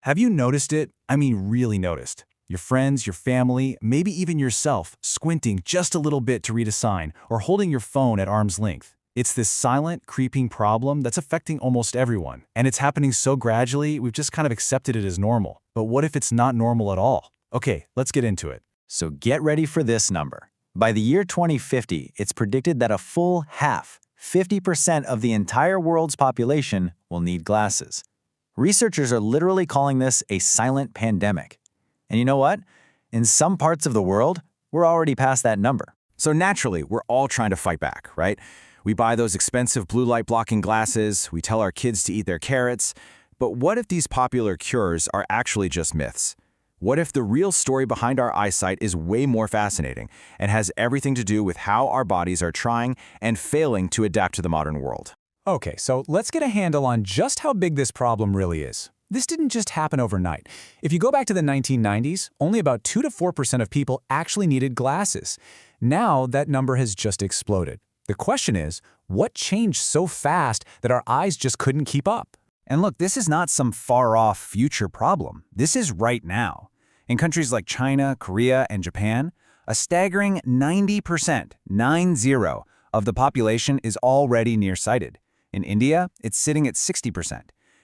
Have you noticed it? I mean, really noticed. Your friends, your family, maybe even yourself, squinting just a little bit to read a sign or holding your phone at arm's length. It's this silent, creeping problem that's affecting almost everyone. And it's happening so gradually, we've just kind of accepted it as normal. But what if it's not normal at all? Okay, let's get into it. So get ready for this number. By the year 2050, it's predicted that a full half, 50% of the entire world's population will need glasses. Researchers are literally calling this a silent pandemic. And you know what? In some parts of the world, we're already past that number. So naturally, we're all trying to fight back, right? We buy those expensive blue light blocking glasses, we tell our kids to eat their carrots. But what if these popular cures are actually just myths? What if the real story behind our eyesight is way more fascinating and has everything to do with how our bodies are trying and failing to adapt to the modern world? Okay, so let's get a handle on just how big this problem really is. This didn't just happen overnight. If you go back to the 1990s, only about 2 to 4% of people actually needed glasses. Now that number has just exploded. The question is, what changed so fast that our eyes just couldn't keep up? And look, this is not some far-off future problem. This is right now. In countries like China, Korea, and Japan, a staggering 90%, 90, of the population is already nearsighted. In India, it's sitting at 60%.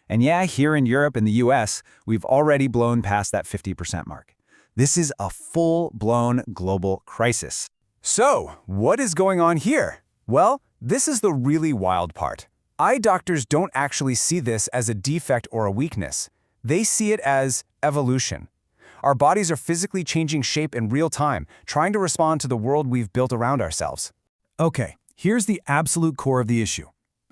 And yeah, here in Europe and the US, we've already blown past that 50% mark. This is a full-blown global crisis. So, what is going on here? Well, this is the really wild part. Eye doctors don't actually see this as a defect or a weakness. They see it as evolution. Our bodies are physically changing shape in real time, trying to respond to the world we've built around ourselves. Okay, here's the absolute core of the issue.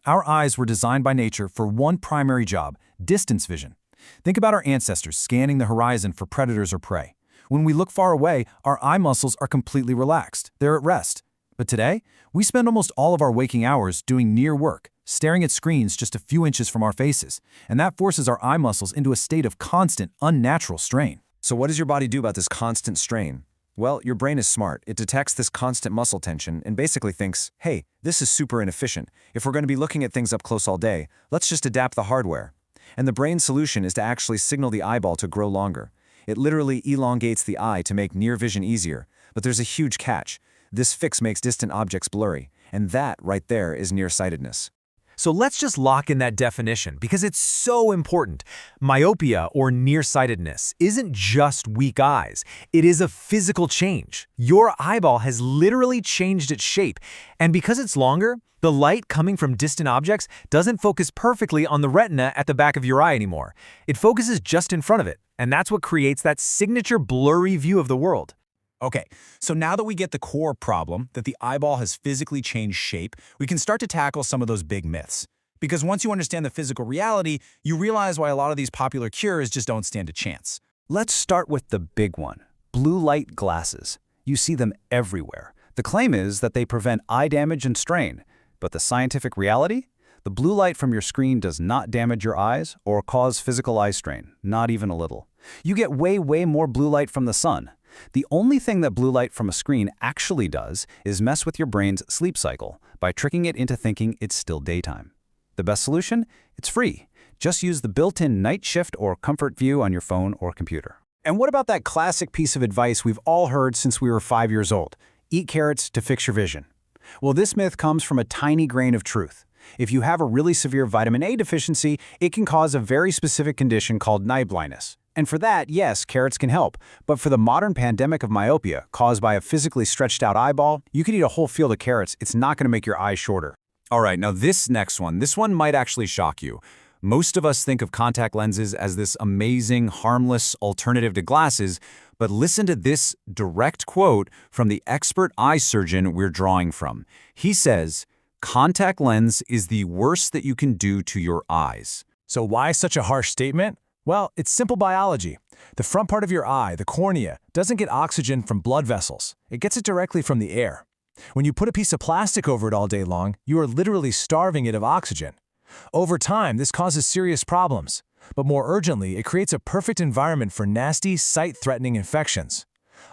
Our eyes were designed by nature for one primary job, distance vision. Think about our ancestors scanning the horizon for predators or prey. When we look far away, our eye muscles are completely relaxed. They're at rest. But today, we spend almost all of our waking hours doing near work, staring at screens just a few inches from our faces, and that forces our eye muscles into a state of constant, unnatural strain. So what does your body do about this constant strain? Well, your brain is smart. It detects this constant muscle tension and basically thinks, hey, this is super inefficient. If we're going to be looking at things up close all day, let's just adapt the hardware. And the brain's solution is to actually signal the eyeball to grow longer. It literally elongates the eye to make near vision easier. But there's a huge catch. This fix makes distant objects blurry, and that right there is nearsightedness. So let's just lock in that definition because it's so important. Myopia, or nearsightedness, isn't just weak eyes. It is a physical change. Your eyeball has literally changed its shape, and because it's longer, the light coming from distant objects doesn't focus perfectly on the retina at the back of your eye anymore. It focuses just in front of it, and that's what creates that signature blurry view of the world. Okay, so now that we get the core problem, that the eyeball has physically changed shape, we can start to tackle some of those big myths. Because once you understand the physical reality, you realize why a lot of these popular cures just don't stand a chance. Let's start with the big one, blue light glasses. You see them everywhere. The claim is that they prevent eye damage and strain. But the scientific reality? The blue light from your screen does not damage your eyes or cause physical eye strain, not even a little. You get way more blue light from the sun. The only thing that blue light from a screen actually does is mess with your brain's sleep cycle by tricking it into thinking it's still daytime. The best solution? It's free. Just use the built-in night shift or comfort view on your phone or computer. And what about that classic piece of advice we've all heard since we were 5 years old? Eat carrots to fix your vision. Well, this myth comes from a tiny grain of truth. If you have a really severe vitamin A deficiency, it can cause a very specific condition called night blindness. And for that, yes, carrots can help. But for the modern pandemic of myopia, caused by a physically stretched out eyeball, you could eat a whole field of carrots. It's not going to make your eyes shorter. All right, now this next one, this one might actually shock you. Most of us think of contact lenses as this amazing, harmless alternative to glasses, but listen to this direct quote from the expert eye surgeon we're drawing from. He says, "Contact lens is the worst that you can do to your eyes." So why such a harsh statement? Well, it's simple biology. The front part of your eye, the cornea, doesn't get oxygen from blood vessels. It gets it directly from the air. When you put a piece of plastic over it all day long, you are literally starving it of oxygen. Over time, this causes serious problems. But more urgently, it creates a perfect environment for nasty, sight-threatening infections.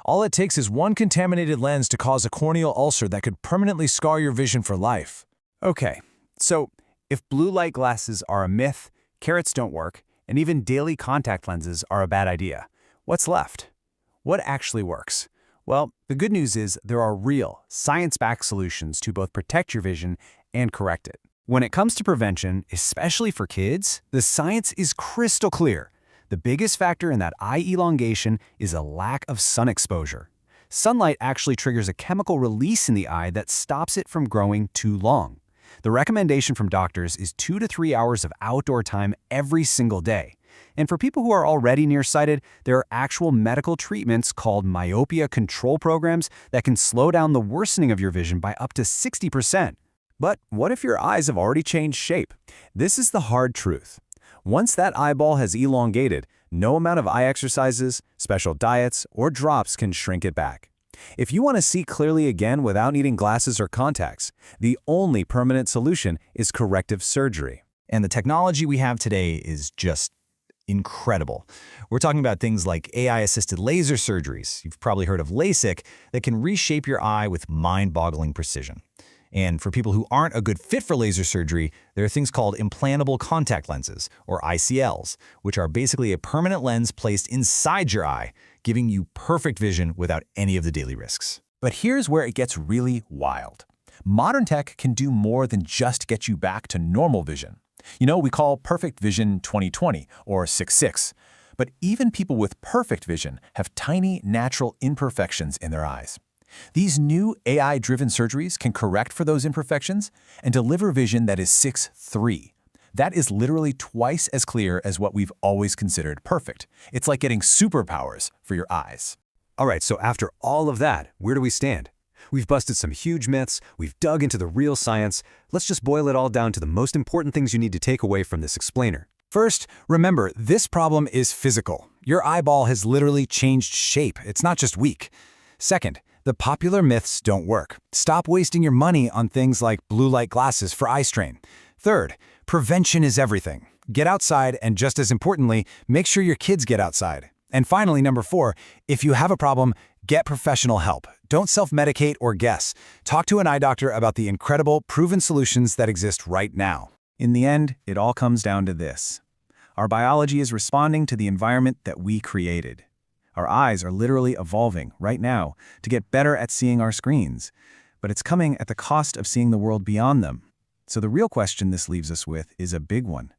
All it takes is one contaminated lens to cause a corneal ulcer that could permanently scar your vision for life. Okay, so if blue light glasses are a myth, carrots don't work, and even daily contact lenses are a bad idea. What's left? What actually works? Well, the good news is there are real, science-backed solutions to both protect your vision and correct it. When it comes to prevention, especially for kids, the science is crystal clear. The biggest factor in that eye elongation is a lack of sun exposure. Sunlight actually triggers a chemical release in the eye that stops it from growing too long. The recommendation from doctors is 2 to 3 hours of outdoor time every single day. And for people who are already nearsighted, there are actual medical treatments called myopia control programs that can slow down the worsening of your vision by up to 60%. But what if your eyes have already changed shape? This is the hard truth. Once that eyeball has elongated, no amount of eye exercises, special diets, or drops can shrink it back. If you want to see clearly again without needing glasses or contacts, the only permanent solution is corrective surgery. And the technology we have today is just incredible. We're talking about things like AI-assisted laser surgeries, you've probably heard of LASIK, that can reshape your eye with mind-boggling precision. And for people who aren't a good fit for laser surgery, there are things called implantable contact lenses, or ICLs, which are basically a permanent lens placed inside your eye, giving you perfect vision without any of the daily risks. But here's where it gets really wild. Modern tech can do more than just get you back to normal vision. You know, we call perfect vision 20/20 or 6/6. But even people with perfect vision have tiny, natural imperfections in their eyes. These new AI-driven surgeries can correct for those imperfections and deliver vision that is 6/3. That is literally twice as clear as what we've always considered perfect. It's like getting superpowers for your eyes. All right, so after all of that, where do we stand? We've busted some huge myths, we've dug into the real science. Let's just boil it all down to the most important things you need to take away from this explainer. First, remember, this problem is physical. Your eyeball has literally changed shape. It's not just weak. Second, the popular myths don't work. Stop wasting your money on things like blue light glasses for eye strain. Third, prevention is everything. Get outside, and just as importantly, make sure your kids get outside. And finally, number 4, if you have a problem, get professional help. Don't self-medicate or guess. Talk to an eye doctor about the incredible, proven solutions that exist right now. In the end, it all comes down to this. Our biology is responding to the environment that we created. Our eyes are literally evolving right now to get better at seeing our screens, but it's coming at the cost of seeing the world beyond them. So the real question this leaves us with is a big one.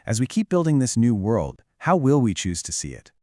As we keep building this new world, how will we choose to see it?